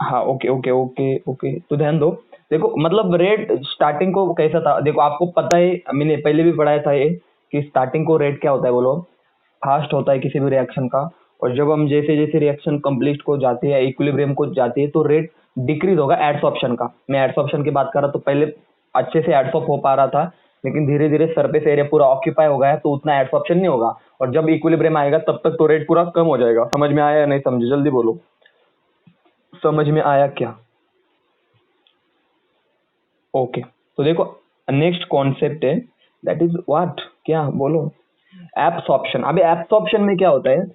हाँ, okay okay okay okay, तो ध्यान दो। देखो मतलब रेट स्टार्टिंग को कैसा था, देखो आपको पता है, मैंने पहले भी पढ़ाया था ये, कि स्टार्टिंग को रेट क्या होता है बोलो, फास्ट होता है किसी भी रिएक्शन का। और जब हम जैसे जैसे रिएक्शन कंप्लीट को जाती है, इक्विलिब्रियम को जाती है, तो रेट डिक्रीज होगा एडसॉर्प्शन का। मैं एडसॉर्प्शन की बात कर रहा तो पहले अच्छे से एडसॉर्प हो पा रहा था, लेकिन धीरे धीरे सरफेस एरिया पूरा ऑक्यूपाई हो गया है, तो उतना एडसॉर्प्शन नहीं होगा। और जब इक्विलिब्रियम आएगा तब तक तो रेट पूरा कम हो जाएगा। समझ में आया या नहीं समझे, जल्दी बोलो, समझ में आया क्या? ओके, तो देखो नेक्स्ट कॉन्सेप्ट है, दैट इज व्हाट, क्या बोलो, एब्सॉर्प्शन। अभी एब्सॉर्प्शन में क्या होता है,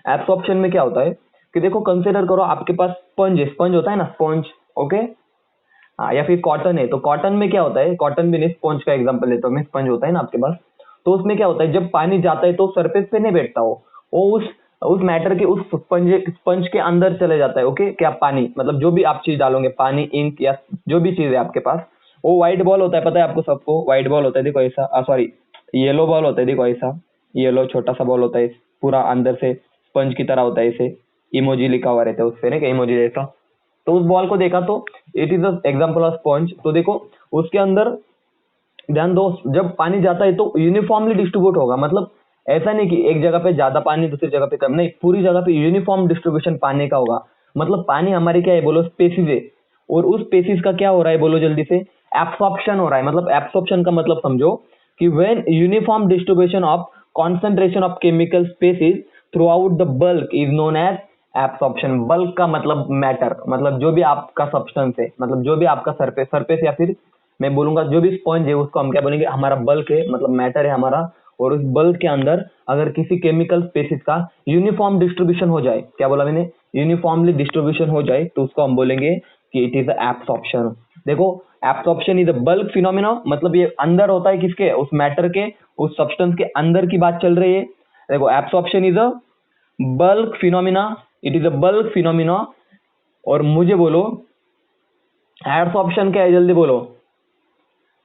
एब्सॉर्प्शन में क्या होता है कि देखो कंसिडर करो आपके पास स्पंज है, स्पंज होता है ना, स्पंज, ओके। हाँ, या फिर कॉटन है, तो कॉटन में क्या होता है, कॉटन भी नहीं, स्पंज का एग्जांपल लेता हूँ मैं, स्पंज होता है ना आपके पास। तो उसमें क्या होता है, जब पानी जाता है तो सरफेस पे नहीं बैठता, वो उस मैटर के उस स्पंज स्पंज के अंदर चले जाता है, ओके। क्या पानी, मतलब जो भी आप चीज डालोगे, पानी, इंक या जो भी चीज है आपके पास, वो व्हाइट बॉल होता है, पता है आपको सबको, व्हाइट बॉल होता है, देखो ऐसा, सॉरी, येलो बॉल होता है, देखो ऐसा, येलो छोटा सा बॉल होता है, पूरा अंदर से स्पंज की तरह होता है, ऐसे इमोजी लिखा हुआ रहता है उस पे, ना, इमोजी जैसा। तो उस बॉल को देखा तो it is example of sponge. तो देखो उसके अंदर ध्यान दो, जब पानी जाता है तो यूनिफॉर्मली डिस्ट्रीब्यूट होगा, मतलब ऐसा नहीं कि एक जगह पे ज्यादा पानी दूसरी जगह पे कम, नहीं, पूरी जगह पे यूनिफॉर्म डिस्ट्रीब्यूशन पानी का होगा। मतलब पानी हमारे क्या है बोलो, स्पेसिस है, और उस स्पेसिस का क्या हो रहा है बोलो जल्दी से, एब्सॉर्प्शन हो रहा है। मतलब एब्सॉर्प्शन का मतलब समझो कि when uniform distribution of concentration of chemical species throughout the bulk is known as absorption. Bulk का मतलब मैटर, मतलब जो भी आपका सब्सटेंस है, मतलब जो भी आपका सरफेस सरफेस या फिर मैं बोलूंगा जो भी स्पॉन्ज है उसको हम क्या बोलेंगे, हमारा बल्क है, मतलब मैटर है हमारा। और उस बल्क के अंदर अगर किसी केमिकल स्पेसिस का यूनिफॉर्म डिस्ट्रीब्यूशन हो जाए, क्या बोला मैंने, यूनिफॉर्मली डिस्ट्रीब्यूशन हो जाए, तो उसको हम बोलेंगे कि इट इज एब्सॉर्प्शन। देखो absorption is a bulk phenomena, मतलब ये अंदर होता है किसके, उस मैटर के, उस सब्सटेंस के अंदर की बात चल रही है। देखो absorption is a bulk phenomena, it is a bulk phenomena. और मुझे बोलो एब्सॉर्प्शन क्या है, जल्दी बोलो,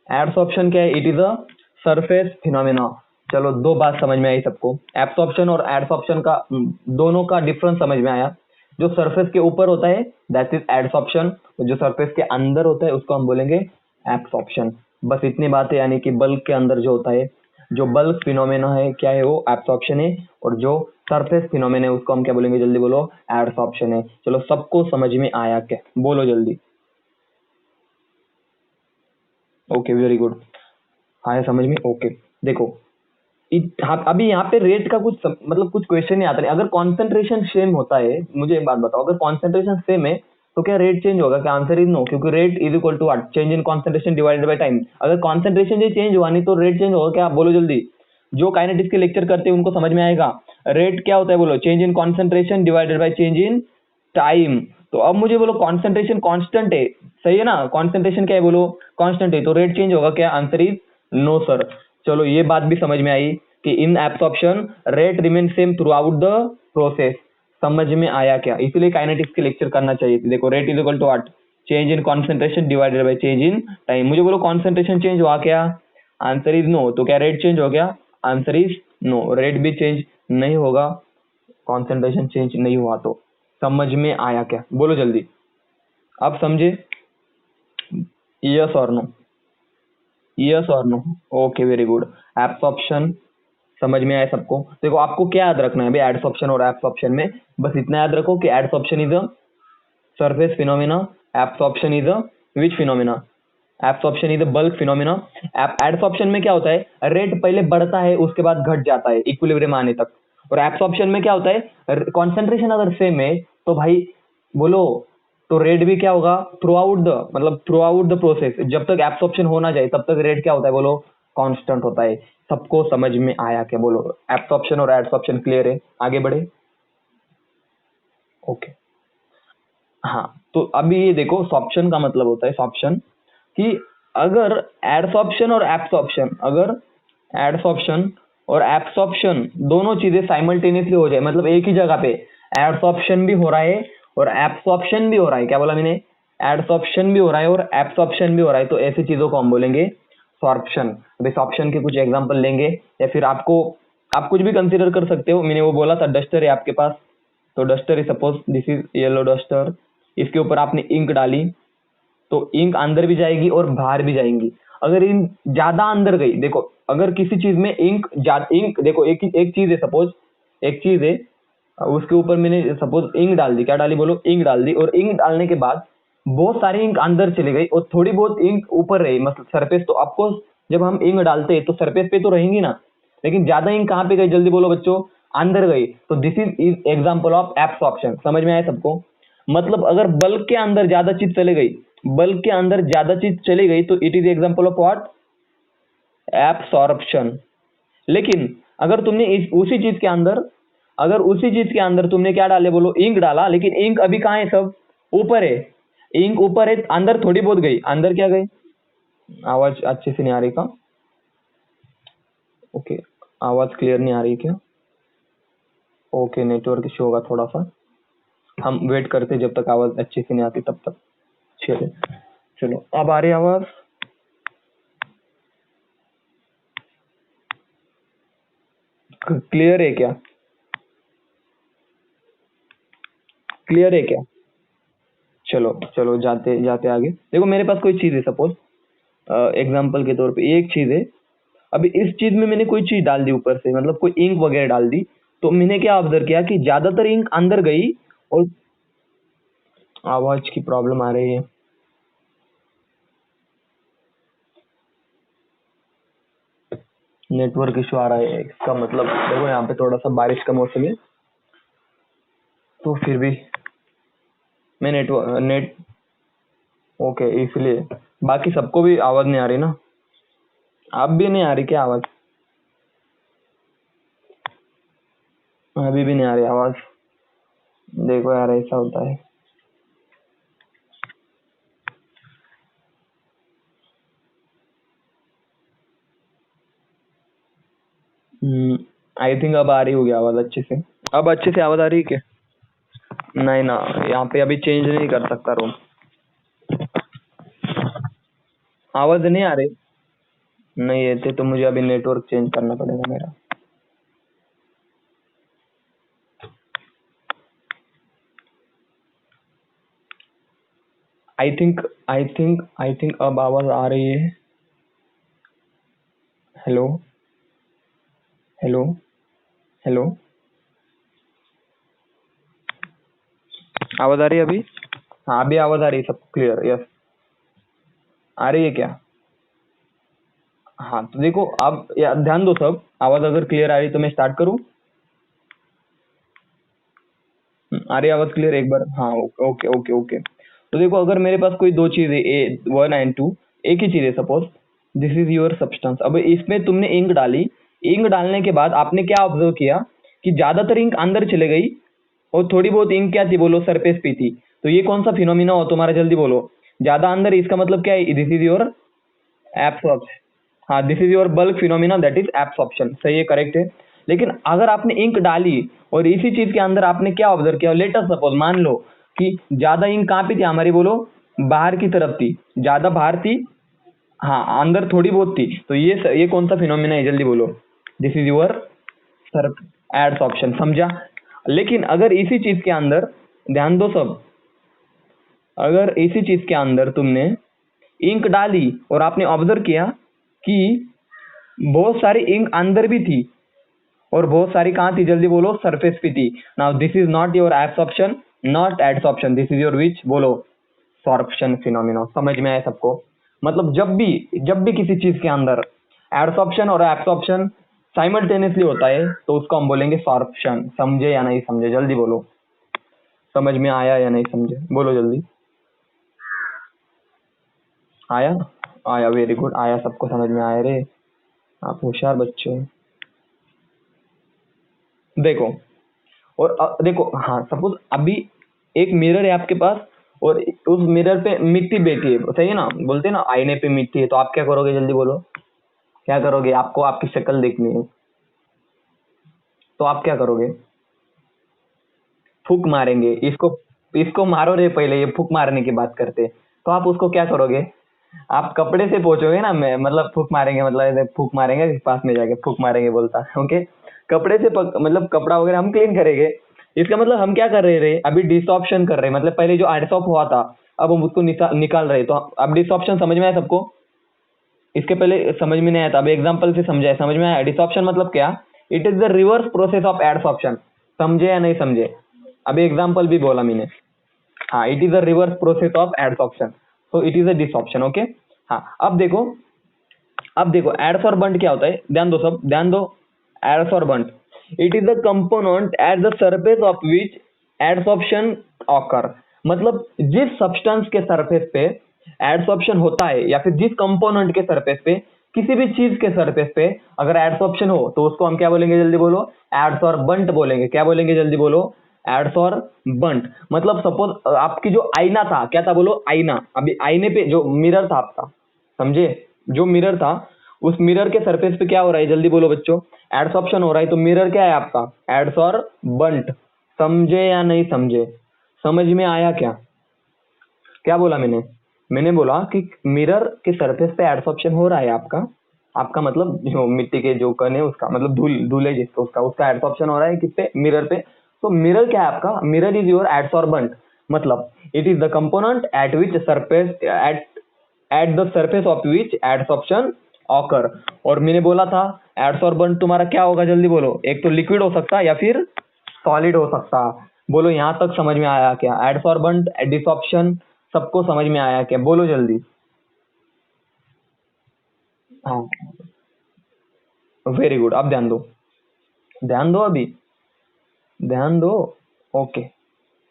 एब्सॉर्प्शन क्या है, it is a surface phenomena. चलो दो बात समझ में आई सबको, एब्सॉर्प्शन और एडसॉर्प्शन का, दोनों का डिफरेंस समझ में आया। जो सरफेस के ऊपर होता है दैट इज एडसॉर्प्शन, जो सरफेस के अंदर होता है उसको हम बोलेंगे एब्सॉर्प्शन। बस इतनी बात है, यानी कि बल्क के अंदर जो होता है, जो बल्क फिनोमेना है क्या है, वो एब्सॉर्प्शन है। और जो सरफेस फिनोमेना है उसको हम क्या बोलेंगे, जल्दी बोलो, एडसॉर्प्शन है। चलो सबको समझ में आया क्या, बोलो जल्दी। ओके, वेरी गुड, आया समझ में, ओके। देखो हाँ, अभी यहाँ पे रेट का कुछ मतलब कुछ क्वेश्चन नहीं आता नहीं। अगर कॉन्सेंट्रेशन सेम होता है, मुझे एक बात बताओ, अगर कॉन्सेंट्रेशन सेम है तो क्या रेट चेंज होगा क्या? आंसर इज नो, क्योंकि rate is equal to what, change in concentration divided by time. अगर कॉन्सेंट्रेशन जो चेंज हुआ नहीं तो रेट चेंज होगा क्या, आप बोलो जल्दी। जो काइनेटिक्स के लेक्चर करते हैं उनको समझ में आएगा। रेट क्या होता है बोलो, change in concentration divided by change in time. तो अब मुझे बोलो कॉन्सेंट्रेशन कांस्टेंट है, सही है ना, कॉन्सेंट्रेशन क्या है बोलो, कांस्टेंट है, तो रेट चेंज होगा क्या? Answer is no sir. चलो ये बात भी समझ में आई कि in absorption rate remain same throughout the process. समझ में आया क्या? इसलिए काइनेटिक्स के लेक्चर करना चाहिए। देखो rate is equal to what, change in concentration divided by change in time. मुझे बोलो कॉन्सेंट्रेशन चेंज हुआ क्या? आंसर इज नो, तो क्या रेट चेंज हो गया? आंसर इज नो, रेट भी चेंज नहीं होगा, कॉन्सेंट्रेशन चेंज नहीं हुआ तो। समझ में आया क्या, बोलो जल्दी, आप समझे? यस और नो, यस और no, okay very good. Absorption समझ में आया सबको? देखो आपको क्या याद रखना है भाई, एडसॉर्प्शन और एब्सॉर्प्शन में बस इतना याद रखो कि adsorption is a surface phenomena, absorption is a which phenomena, absorption is a bulk phenomena. Adsorption में क्या होता है, रेट पहले बढ़ता है उसके बाद घट जाता है इक्विलिब्रियम आने तक। और एब्सॉर्प्शन में क्या होता है, कॉन्सेंट्रेशन अगर सेम है तो भाई बोलो, तो रेट भी क्या होगा, थ्रू आउट द, मतलब थ्रू आउट द प्रोसेस, जब तक एब्सॉर्प्शन हो ना जाए तब तक रेट क्या होता है बोलो, कांस्टेंट होता है। सबको समझ में आया क्या, बोलो? एब्सॉर्प्शन और एडसॉर्प्शन क्लियर है, आगे बढ़े? ओके, हाँ। तो अभी ये देखो सॉर्प्शन का मतलब होता है, सॉर्प्शन, कि अगर एडसॉर्प्शन और एब्सॉर्प्शन, अगर एडसॉर्प्शन और एब्सॉर्प्शन दोनों चीजें साइमल्टेनियसली हो जाए, मतलब एक ही जगह पे एडसॉर्प्शन भी हो रहा है और एब्सॉर्प्शन भी हो रहा है, क्या बोला मैंने, एडसॉर्प्शन भी हो रहा है और एब्सॉर्प्शन भी हो रहा है, तो ऐसी चीजों को हम बोलेंगे सॉर्प्शन। अभी सॉर्प्शन के कुछ एग्जांपल लेंगे, या फिर आपको, आप कुछ भी कंसीडर कर सकते हो। मैंने वो बोला था डस्टर है आपके पास, तो duster is, suppose this is yellow duster, इसके ऊपर आपने इंक डाली तो इंक अंदर भी जाएगी और बाहर भी जाएंगी। अगर इंक ज्यादा अंदर गई, देखो अगर किसी चीज में इंक देखो एक चीज है, सपोज एक चीज है, उसके ऊपर मैंने सपोज इंक डाल दी, क्या डाली बोलो, इंक डाल दी, और इंक डालने के बाद बहुत सारी इंक अंदर चली गई और थोड़ी बहुत इंक ऊपर रही, मतलब सरफेस, तो आपको जब हम इंक डालते हैं तो सरफेस पे तो रहेंगी ना, लेकिन ज्यादा इंक कहाँ पे गई, जल्दी बोलो बच्चों, अंदर गई, तो this is example of absorption. समझ में आया सबको? मतलब अगर बल्ब के अंदर ज्यादा चीज चली गई, बल्ब के अंदर ज्यादा चीज चली गई तो it is example of what, absorption. लेकिन अगर तुमने उसी चीज के अंदर, अगर उसी चीज के अंदर तुमने क्या डाले बोलो, इंक डाला, लेकिन इंक अभी कहाँ है, सब ऊपर है, इंक ऊपर है, अंदर थोड़ी बहुत गई, अंदर क्या गई, आवाज अच्छे से नहीं आ रही का? ओके, आवाज क्लियर नहीं आ रही क्या? ओके, नेटवर्क इशू होगा थोड़ा सा, हम वेट करते जब तक आवाज अच्छे से नहीं आती तब तक। चलो चलो, अब आ रही आवाज? क्लियर है क्या? क्लियर है क्या? चलो चलो, जाते जाते आगे। देखो मेरे पास कोई चीज है, सपोज एग्जाम्पल के तौर पे एक चीज है, अभी इस चीज में मैंने कोई चीज डाल दी ऊपर से, मतलब कोई इंक वगैरह डाल दी, तो मैंने क्या ऑब्जर्व किया कि ज्यादातर इंक अंदर गई और आवाज की प्रॉब्लम आ रही है। नेटवर्क इशू आ रहा है, इसका मतलब देखो यहाँ पे थोड़ा सा बारिश का मौसम है, तो फिर भी मैं नेट ओके, इसलिए बाकी सबको भी आवाज नहीं आ रही ना? आप भी नहीं आ रही क्या आवाज? अभी भी नहीं आ रही आवाज? देखो यार, ऐसा होता है। आई थिंक अब आ रही होगी आवाज अच्छे से। अब अच्छे से आवाज आ रही है क्या? नहीं ना, यहाँ पे अभी चेंज नहीं कर सकता रूम, आवाज नहीं आ रही। नहीं ऐसे तो मुझे अभी नेटवर्क चेंज करना पड़ेगा मेरा। आई थिंक अब आवाज आ रही है। हेलो हेलो हेलो, आवाज आ रही है अभी? हाँ अभी आवाज आ रही है, सब क्लियर? यस, आ रही है क्या? हाँ तो देखो, अब ध्यान दो सब, आवाज अगर क्लियर आ रही है तो मैं स्टार्ट करूँ? आ रही है आवाज क्लियर एक बार? हाँ ओके ओके ओके। तो देखो अगर मेरे पास कोई दो चीज है, ए वन एंड टू, एक ही चीज है, suppose this is your substance. अब इसमें तुमने इंक डाली, इंक डालने के बाद आपने क्या ऑब्जर्व किया कि ज्यादातर इंक अंदर चले गई और थोड़ी बहुत इंक क्या थी बोलो, सरफेस पे थी। तो ये कौन सा फिनोमिना हो तुम्हारा, जल्दी बोलो। ज्यादा अंदर, इसका मतलब क्या है, दिस इज योर एब्सॉर्प्शन। हाँ, this is your bulk phenomena, that is absorption. सही है, करेक्ट है। लेकिन अगर आपने इंक डाली और इसी चीज के अंदर आपने क्या ऑब्जर्व किया, लेट अस सपोज, मान लो कि ज्यादा इंक कहाँ पे थी हमारी बोलो, बाहर की तरफ थी, ज्यादा बाहर थी, हाँ अंदर थोड़ी बहुत थी, तो ये कौन सा फिनोमिना है, जल्दी बोलो। This is your sir absorption, समझा? लेकिन अगर इसी चीज के अंदर, ध्यान दो सब, अगर इसी चीज के अंदर तुमने इंक डाली और आपने ऑब्जर्व किया कि बहुत सारी इंक अंदर भी थी और बहुत सारी कहाँ थी, जल्दी बोलो, सरफेस पे थी। Now this is not your absorption, not adsorption, this is your which, बोलो, सॉर्प्शन फिनोमिना। समझ में आया सबको? मतलब जब भी किसी चीज के अंदर एडसॉर्प्शन और एब्सॉर्प्शन साइमल्टेनियसली होता है तो उसको हम बोलेंगे सॉर्प्शन। समझे या नहीं समझे, जल्दी बोलो। समझ में आया या नहीं समझे, बोलो जल्दी। आया? आया, वेरी गुड, आया, सबको समझ में आया रे, आप होशियार बच्चे हो। देखो, और देखो, हाँ सपोज अभी एक मिरर है आपके पास और उस मिरर पे मिट्टी बैठी है, सही है ना, बोलते हैं ना आईने पे मिट्टी है, तो आप क्या करोगे, जल्दी बोलो, क्या करोगे? आपको आपकी शक्ल देखनी है, तो आप क्या करोगे? फूक मारेंगे इसको, इसको मारो रे, पहले ये फूक मारने की बात करते हैं। तो आप उसको क्या करोगे? आप कपड़े से पोंछोगे ना, मैं मतलब फूक मारेंगे, मतलब ऐसे फूक मारेंगे, पास में जाके फूक मारेंगे बोलता, ओके। कपड़े से मतलब कपड़ा वगैरह हम क्लीन करेंगे, इसका मतलब हम क्या कर रहे हैं, अभी डिसऑप्शन कर रहे हैं, मतलब पहले जो एडसॉप हुआ था अब हम उसको निकाल रहे हैं। तो अब डिसऑप्शन समझ में आया सबको? इसके पहले समझ में नहीं आया था, अब एग्जांपल से समझाया, समझ में आया? डिसऑप्शन मतलब क्या? It is the reverse process of adsorption. समझे या नहीं समझे? अभी एग्जांपल भी बोला मैंने। हाँ, it is the reverse process of adsorption, so it is a desorption. Okay. हाँ, अब देखो एडसॉर्बेंट क्या होता है, ध्यान दो, सब ध्यान दो। Adsorbent, it is the component at the surface of which adsorption occur. मतलब जिस सब्सटेंस के सरफेस पे एडसॉर्प्शन होता है, या फिर जिस कंपोनेंट के सरफेस पे, किसी भी चीज के सरफेस पे अगर एडसॉर्प्शन हो तो उसको हम क्या बोलेंगे, जल्दी बोलो? एडसॉर्बेंट बोलेंगे। क्या बोलेंगे, जल्दी बोलो? एडसॉर्बेंट। मतलब सपोज आपकी जो आईना था, क्या था बोलो? आईना। अभी आईने पे जो मिरर था आपका, समझे? जो मिरर था, उस मिरर के सरफेस पे क्या हो रहा है, जल्दी बोलो बच्चों? एडसॉर्प्शन हो रहा है। तो मिरर क्या है आपका? एडसॉर्बेंट। समझे या नहीं समझे? समझ में आया क्या? क्या बोला मैंने? मैंने बोला कि मिरर के सरफेस पे एडसॉर्प्शन हो रहा है आपका। आपका मतलब जो मिट्टी के जो कण है उसका, मतलब धूल है जिसका, उसका एडसॉर्प्शन हो रहा है किस पे? मिरर पे। तो मिरर क्या है आपका? Mirror is your adsorbent. मतलब it is the component at which surface at the surface of which adsorption occur. और मैंने बोला था एडसॉर्बेंट तुम्हारा क्या होगा, जल्दी बोलो? एक तो लिक्विड हो सकता या फिर सॉलिड हो सकता। बोलो यहां तक समझ में आया क्या? एडसॉर्बेंट, डिसऑप्शन, सबको समझ में आया क्या? बोलो जल्दी। हाँ, वेरी गुड। अब ध्यान दो, ध्यान दो, अभी ध्यान दो। ओके,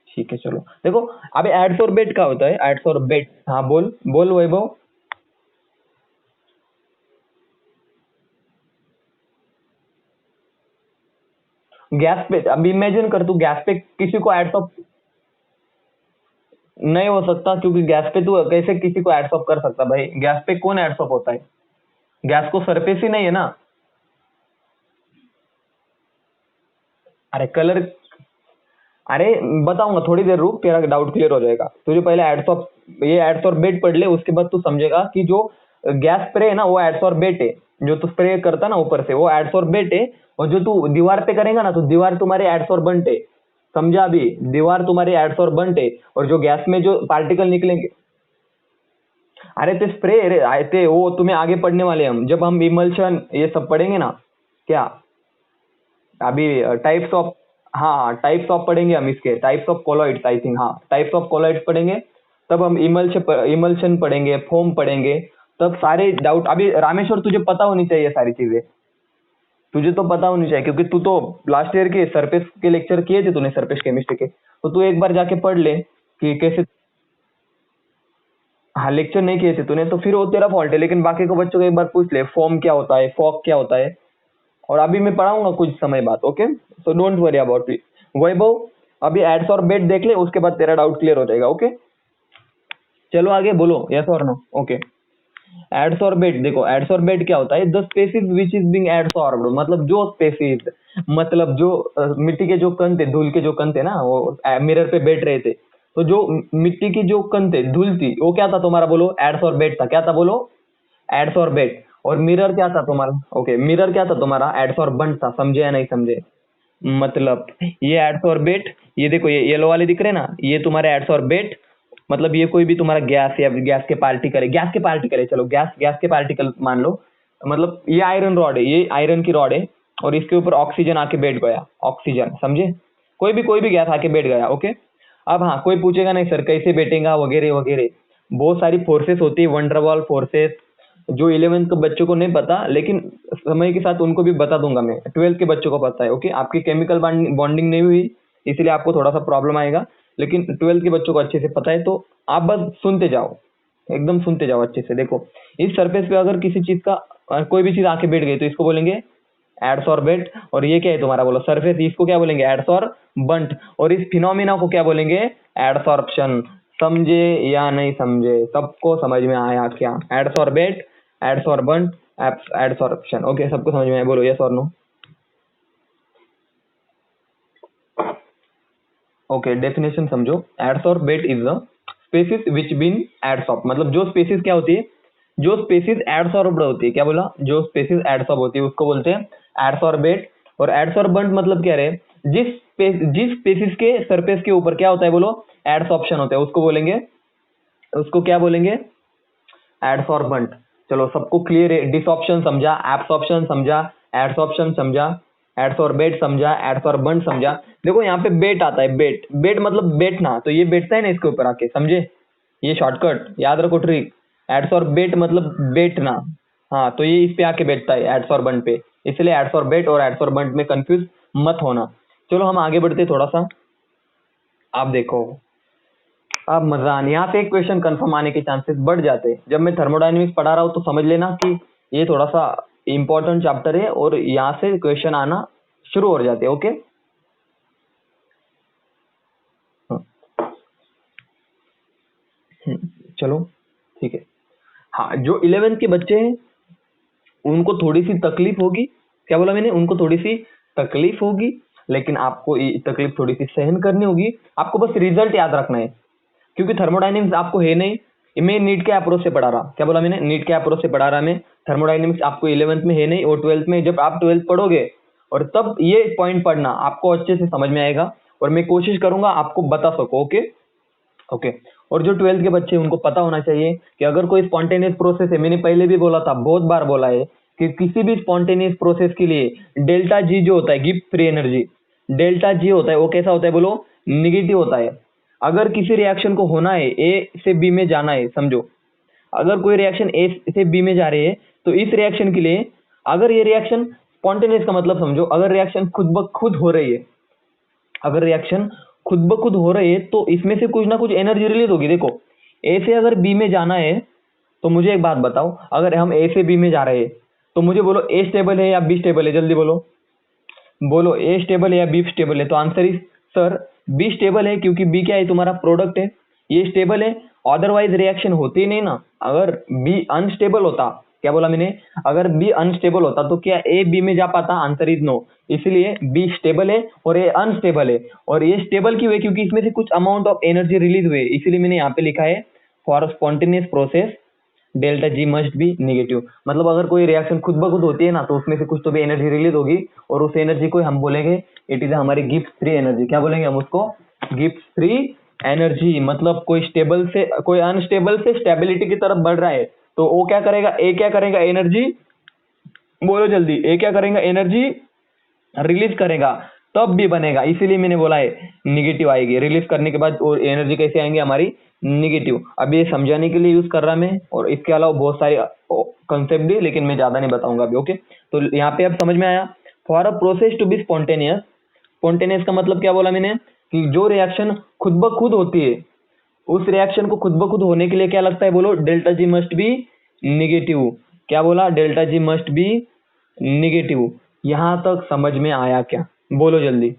ठीक है, चलो देखो। अभी एडसोर्बेट क्या होता है? एडसोर्बेट, हाँ बोल बोल वैभव। गैस पे, अब इमेजिन कर, तू गैस पे किसी को एडसॉप नहीं हो सकता, क्योंकि गैस पे तू कैसे किसी को एडसॉप कर सकता भाई? गैस पे कौन एडसॉप होता है? गैस को सरफेस ही नहीं है ना। अरे कलर, अरे बताऊंगा, थोड़ी देर रुक, तेरा डाउट क्लियर हो जाएगा। तुझे पहले एडसॉर्ब, ये एडसॉर्बेट पढ़ ले, उसके बाद तू समझेगा कि जो गैस स्प्रे है ना वो एडसॉर्बेट है। जो तू स्प्रे करता ना ऊपर से वो एडसॉर्बेट है। और जो तू दीवार पे करेगा ना, तो दीवार तुम्हारे एडसॉर्बेंट है। समझा? अभी दीवार तुम्हारी एडसॉर्बेंट है, और जो गैस में जो पार्टिकल निकलेंगे, अरे ते स्प्रे, अरे आए ते वो तुम्हें आगे पढ़ने वाले हम, जब हम इमल्शन ये सब पढ़ेंगे ना। क्या? अभी टाइप्स ऑफ, हाँ टाइप्स ऑफ पढ़ेंगे हम, इसके types of colloids, I think, हाँ टाइप्स ऑफ कोलॉइड्स पढ़ेंगे। तब हम इमल्शन पढ़ेंगे, फोम पढ़ेंगे। तब सारे डाउट, अभी रामेश्वर तुझे पता होनी चाहिए सारी चीजें। तुझे तो पता होनी चाहिए, क्योंकि तू तो लास्ट ईयर के सरफेस के लेक्चर किए थे तूने, सरफेस केमिस्ट्री के, तो तू एक बार जाके पढ़ ले कि कैसे। हाँ, लेक्चर नहीं किए थे तूने तो फिर वो तेरा फॉल्ट है, लेकिन बाकी को बच्चों को एक बार पूछ ले, फॉर्म क्या होता है, फॉक क्या होता है। और अभी मैं पढ़ाऊंगा कुछ समय बाद, okay, so don't worry about it. Vaibhav, अभी एड्स और बेट देख ले, उसके बाद तेरा डाउट क्लियर हो जाएगा। ओके, चलो आगे बोलो, यस और नो। ओके, एडसॉर्बेट, देखो एडसॉर्बेट क्या होता है? The species which is being adsorbed, मतलब जो स्पेसिस, मतलब जो मिट्टी के जो कण थे, धूल के जो कण थे ना, वो मिरर पे बैठ रहे थे, तो जो मिट्टी की जो कण थे, धूल थी, वो क्या था तुम्हारा? बोलो एडसॉर्बेट था। क्या था बोलो? एडसॉर्बेट। और मिरर क्या था तुम्हारा? ओके, मिरर क्या था तुम्हारा? एडसॉर्बेंट था। समझे या नहीं समझे? मतलब ये एडसॉर्बेट, ये देखो ये येलो वाले दिख रहे हैं ना, ये तुम्हारे एडसॉर्बेट। मतलब ये कोई भी तुम्हारा गैस या गैस के पार्टिकल है, गैस के पार्टिकल है, चलो गैस गैस के पार्टिकल मान लो। मतलब ये आयरन रॉड है, ये आयरन की रॉड है, और इसके ऊपर ऑक्सीजन आके बैठ गया, ऑक्सीजन, समझे? कोई भी गैस आके बैठ गया। ओके, अब हाँ, कोई पूछेगा नहीं सर कैसे बैठेगा वगैरह वगैरह, बहुत सारी फोर्सेस होती है, वंडरवॉल फोर्सेस, जो 11th के बच्चों को नहीं पता, लेकिन समय के साथ उनको भी बता दूंगा मैं। 12th के बच्चों को पता है। ओके, आपकी केमिकल बॉन्डिंग नहीं हुई, इसलिए आपको थोड़ा सा प्रॉब्लम आएगा, लेकिन 12th के बच्चों को अच्छे से पता है, तो आप बस सुनते जाओ, एकदम सुनते जाओ अच्छे से। देखो, इस सरफेस पे अगर किसी चीज का कोई भी चीज आके बैठ गई तो इसको बोलेंगे एडसॉर्बेट। और ये क्या है तुम्हारा? बोलो सरफेस, इसको क्या बोलेंगे? एडसॉर्बंट। और इस फिनोमिना को क्या बोलेंगे? एडसॉर्प्शन। समझे या नहीं समझे? सबको समझ में आया क्या? एडसॉर्बेट, एडसॉर्बंट, एडसॉर्प्शन। ओके, सबको समझ में आया? बोलो यस और नो। ओके, डेफिनेशन समझो। Adsorbate is the species which been adsorb, मतलब जो स्पेसिस क्या होती है? जो स्पेसिस एडसॉर्ब्ड होती है। क्या बोला? जो स्पेसिस एडसॉर्ब होती है उसको बोलते हैं एडसॉर्बेट। और एडसॉर्बेंट मतलब क्या रहे? जिस स्पेसिस के सरफेस के ऊपर क्या होता है बोलो, एडसॉर्प्शन होता है, उसको बोलेंगे, उसको क्या बोलेंगे, एडसॉर्बेंट। चलो सबको क्लियर है, डिसऑप्शन समझा, एब्सॉर्प्शन समझा, एडसॉर्प्शन समझा, एडसॉर्बेट समझा, एडसॉर्बेंट समझा। देखो यहाँ पे बेट आता है, बेट, बेट मतलब बैठना, तो ये बैठता है ना इसके ऊपर आके, समझे, ये शॉर्टकट याद रखो ट्रिक। एडसॉर्बेट मतलब बैठना, हाँ, तो ये इस पे आके बैठता है एडसॉर्बेंट पे, इसलिए एडसॉर्बेट और एडसॉर्बेंट में कंफ्यूज मत होना। चलो हम आगे बढ़ते थोड़ा सा। आप देखो, अब मजा आने, यहाँ से एक क्वेश्चन कंफर्म आने के चांसेस बढ़ जाते हैं। जब मैं थर्मोडायनेमिक्स पढ़ा रहा हूँ तो समझ लेना कि ये थोड़ा सा इंपॉर्टेंट चैप्टर है और यहाँ से क्वेश्चन आना शुरू हो जाते हैं। ओके, चलो ठीक है। हाँ, जो 11th के बच्चे हैं उनको थोड़ी सी तकलीफ होगी, क्या बोला मैंने, उनको थोड़ी सी तकलीफ होगी, लेकिन आपको ये तकलीफ थोड़ी सी सहन करनी होगी। आपको बस रिजल्ट याद रखना है, क्योंकि थर्मोडायनेमिक्स आपको है नहीं। मैं नीट के अप्रोच से पढ़ा रहा, क्या बोला मैंने, नीट के अप्रोच से पढ़ा रहा मैं। थर्मोडायनेमिक्स आपको 11th में है नहीं, और 12th में, जब आप 12th पढ़ोगे और तब ये पॉइंट पढ़ना आपको अच्छे से समझ में आएगा, और मैं कोशिश करूंगा आपको बता सको। Okay okay. और जो 12th के बच्चे हैं, उनको पता होना चाहिए कि अगर कोई स्पॉन्टेनियस प्रोसेस है, मैंने पहले भी बोला था, बहुत बार बोला है, कि किसी भी स्पॉन्टेनियस प्रोसेस के लिए डेल्टा जी जो होता है, Gibbs free energy, delta G होता है, वो कैसा होता है बोलो, निगेटिव होता है। अगर किसी रिएक्शन को होना है, ए से बी में जाना है, समझो, अगर कोई रिएक्शन ए से बी में जा रही है, तो इस रिएक्शन के लिए, अगर ये रिएक्शन स्पॉन्टेनियस का मतलब समझो, अगर रिएक्शन खुद ब खुद हो रही है, अगर रिएक्शन खुद ब खुद हो रही है, तो इसमें से कुछ ना कुछ एनर्जी रिलीज होगी। देखो, ए से अगर बी में जाना है, तो मुझे एक बात बताओ, अगर हम ए से बी में जा रहे हैं, तो मुझे बोलो ए स्टेबल है या बी स्टेबल है, जल्दी बोलो, बोलो ए स्टेबल है या बी स्टेबल है। तो answer is sir be stable है, क्योंकि बी क्या है, तुम्हारा प्रोडक्ट है, ये स्टेबल है, अदरवाइज रिएक्शन होती नहीं ना। अगर बी अनस्टेबल होता, क्या बोला मैंने, अगर बी अनस्टेबल होता तो क्या ए बी में जा पाता, आंसर इज नो। इसलिए बी स्टेबल है और ए अनस्टेबल है, और ये स्टेबल क्यों है, क्योंकि इसमें से कुछ अमाउंट ऑफ एनर्जी रिलीज हुए, इसीलिए मैंने यहाँ पे लिखा है for spontaneous process delta G must be negative. मतलब अगर कोई रिएक्शन खुद ब खुद होती है ना, तो उसमें से कुछ तो भी एनर्जी रिलीज होगी, और उस एनर्जी को हम बोलेंगे इट इज हमारी गिब्स फ्री एनर्जी। क्या बोलेंगे हम उसको, गिब्स फ्री एनर्जी। मतलब कोई स्टेबल से, कोई अनस्टेबल से स्टेबिलिटी की तरफ बढ़ रहा है, तो वो क्या करेगा, ए क्या करेगा, एनर्जी, बोलो जल्दी, ए क्या करेगा, एनर्जी रिलीज करेगा, तब भी बनेगा। इसीलिए मैंने बोला है निगेटिव आएगी, रिलीज करने के बाद और एनर्जी कैसे आएंगे हमारी, निगेटिव। अब ये समझाने के लिए यूज कर रहा मैं, और इसके अलावा बहुत सारे कंसेप्ट भी, लेकिन मैं ज्यादा नहीं बताऊंगा अभी। ओके, तो यहाँ पे अब समझ में आया, for a process to be spontaneous, spontaneous का मतलब क्या बोला मैंने, कि जो रिएक्शन खुद ब खुद होती है, उस रिएक्शन को खुद ब खुद होने के लिए क्या लगता है, बोलो delta G must be negative. क्या बोला, delta G must be negative. यहां तक समझ में आया क्या, बोलो जल्दी,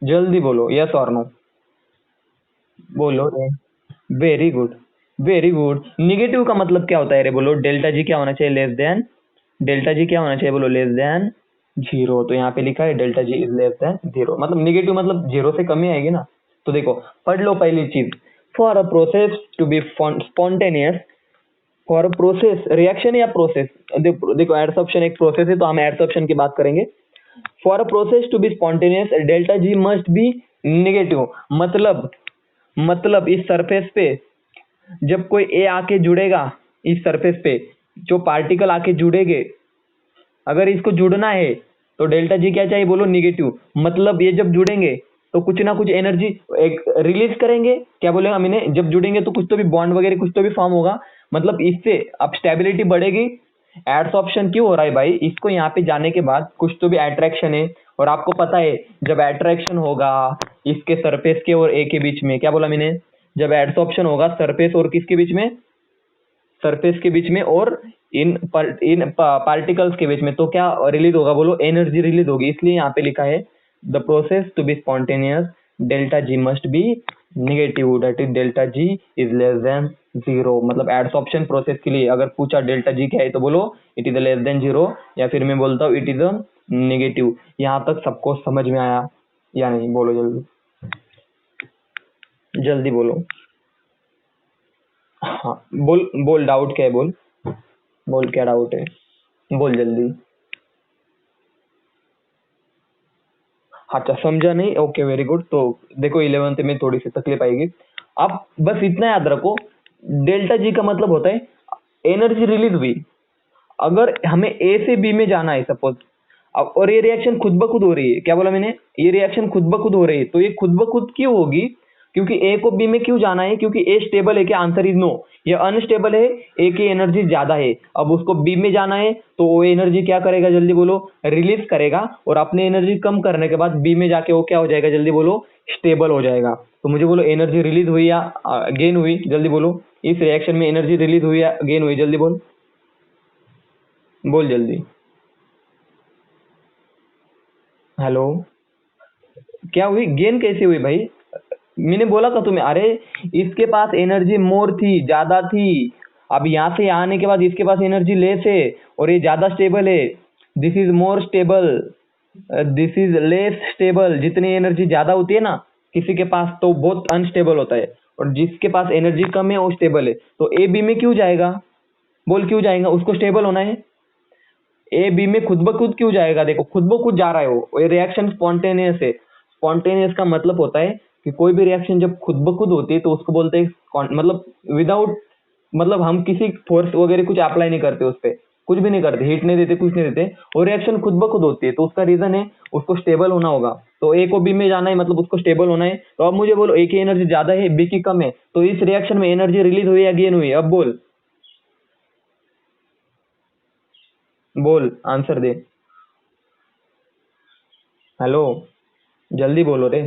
जल्दी बोलो, यस और नो, बोलो। Very good, very good. Negative का मतलब क्या होता है रे, बोलो, डेल्टा जी क्या होना चाहिए, लेस देन, डेल्टा जी क्या होना चाहिए, बोलो, लेस देन जीरो। तो यहाँ पे लिखा है delta G is less than zero, मतलब निगेटिव मतलब जीरो से कम ही आएगी ना। तो देखो, पढ़ लो पहली चीज, for a process to be spontaneous, for a process, reaction या प्रोसेस, देखो एडसॉर्प्शन एक प्रोसेस है, तो हम एडसॉर्प्शन की बात करेंगे। For a process to be spontaneous delta G must be negative. मतलब इस सरफेस पे जब कोई ए आके जुड़ेगा, इस सरफेस पे जो पार्टिकल आके जुड़ेंगे, अगर इसको जुड़ना है, तो डेल्टा जी क्या चाहिए, बोलो, निगेटिव। मतलब ये जब जुड़ेंगे तो कुछ ना कुछ एनर्जी एक रिलीज करेंगे, क्या बोलेगा मैंने, जब जुड़ेंगे तो कुछ तो भी बॉन्ड वगैरह कुछ तो भी फॉर्म होगा, मतलब इससे अब स्टेबिलिटी बढ़ेगी। एडसॉर्प्शन क्यों हो रहा है भाई, इसको यहाँ पे जाने के बाद कुछ तो भी अट्रैक्शन है, और आपको पता है जब अट्रैक्शन होगा इसके सरफेस के और ए के बीच में, क्या बोला मैंने, जब एडसॉर्प्शन होगा सरफेस और किसके बीच में, सरफेस के बीच में, और इन पार्टिकल्स के बीच में, तो क्या रिलीज होगा, बोलो, एनर्जी रिलीज होगी। इसलिए यहाँ पे लिखा है the process to be spontaneous delta G must be negative, that is delta G is less than zero. मतलब एडसॉर्प्शन प्रोसेस के लिए अगर पूछा डेल्टा जी क्या है, तो बोलो it is less than zero, या फिर मैं बोलता हूँ इट इज अ निगेटिव। यहाँ तक सबको समझ में आया या नहीं, बोलो जल्दी, जल्दी बोलो। हाँ, बोल बोल, डाउट क्या है, बोल, बोल क्या डाउट है, बोल जल्दी। अच्छा समझा नहीं, ओके वेरी गुड। तो देखो 11th में थोड़ी सी तकलीफ आएगी। आप बस इतना याद रखो, डेल्टा जी का मतलब होता है एनर्जी रिलीज हुई। अगर हमें ए से बी में जाना है सपोज, और ये रिएक्शन खुद ब खुद हो रही है, क्या बोला मैंने, ये रिएक्शन खुद ब खुद हो रही है, तो ये खुद ब खुद क्यों होगी, क्योंकि ए को बी में क्यों जाना है, क्योंकि ए स्टेबल है क्या, आंसर इज नो। ये अनस्टेबल है, ए की एनर्जी ज्यादा है, अब उसको बी में जाना है तो वो एनर्जी क्या करेगा, जल्दी बोलो, रिलीज करेगा, और अपने एनर्जी कम करने के बाद बी में जाके वो क्या हो जाएगा, जल्दी बोलो, स्टेबल हो जाएगा। तो मुझे बोलो एनर्जी रिलीज हुई या गेन हुई, जल्दी बोलो, इस रिएक्शन में एनर्जी रिलीज हुई या गेन हुई, जल्दी बोल, बोल जल्दी। हेलो, क्या हुई, गेन कैसे हुई भाई, मैंने बोला था तुम्हें, अरे इसके पास एनर्जी मोर थी, ज्यादा थी, अब यहाँ से आने के बाद इसके पास एनर्जी लेस है, और ये ज्यादा स्टेबल है, this is more stable, this is less stable. जितनी एनर्जी ज्यादा होती है ना किसी के पास, तो बहुत अनस्टेबल होता है, और जिसके पास एनर्जी कम है वो स्टेबल है। तो ए बी में क्यों जाएगा, बोल क्यों जाएगा, उसको स्टेबल होना है। ए बी में खुद ब खुद क्यों जाएगा, देखो खुद ब खुद जा रहा है वो, ये रिएक्शन स्पॉन्टेनियस है। स्पॉन्टेनियस का मतलब होता है कि कोई भी रिएक्शन जब खुद ब खुद होती है तो उसको बोलते हैं मतलब विदाउट, मतलब हम किसी फोर्स वगैरह कुछ अप्लाई नहीं करते उस पर, कुछ भी नहीं करते, हीट नहीं देते, कुछ नहीं देते, और रिएक्शन खुद ब खुद होती है, तो उसका रीजन है उसको स्टेबल होना होगा। तो ए को बी में जाना है मतलब उसको स्टेबल होना है। तो अब मुझे बोलो ए की एनर्जी ज्यादा है, बी की कम है, तो इस रिएक्शन में एनर्जी रिलीज हुई या गेन हुई, अब बोल, बोल आंसर दे। हेलो, जल्दी बोलो रे,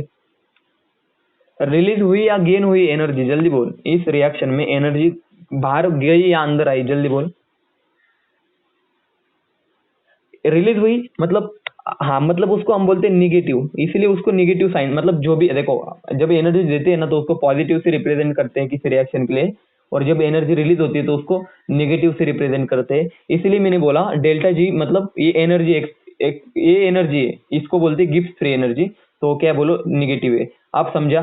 रिलीज हुई या गेन हुई एनर्जी, जल्दी बोल, इस रिएक्शन में एनर्जी बाहर गई या अंदर आई, जल्दी बोल। रिलीज हुई मतलब, हाँ मतलब उसको हम बोलते हैं निगेटिव, इसीलिए उसको निगेटिव साइन, मतलब जो भी देखो, जब एनर्जी देते हैं ना तो उसको पॉजिटिव से रिप्रेजेंट करते हैं किसी रिएक्शन के लिए, और जब एनर्जी रिलीज होती है तो उसको निगेटिव से रिप्रेजेंट करते हैं। इसीलिए मैंने बोला डेल्टा जी मतलब ये एनर्जी ये एनर्जी है, इसको बोलते हैं गिब्स फ्री एनर्जी, तो क्या बोलो, निगेटिव है। आप समझा,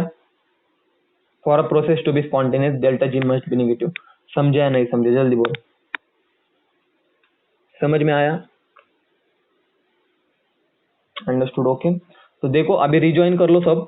for a process to be spontaneous delta G must be negative. समझा या नहीं समझे, जल्दी बोलो, समझ में आया, अंडरस्टूड, ओके। तो देखो अभी रिज्वाइन कर लो सब,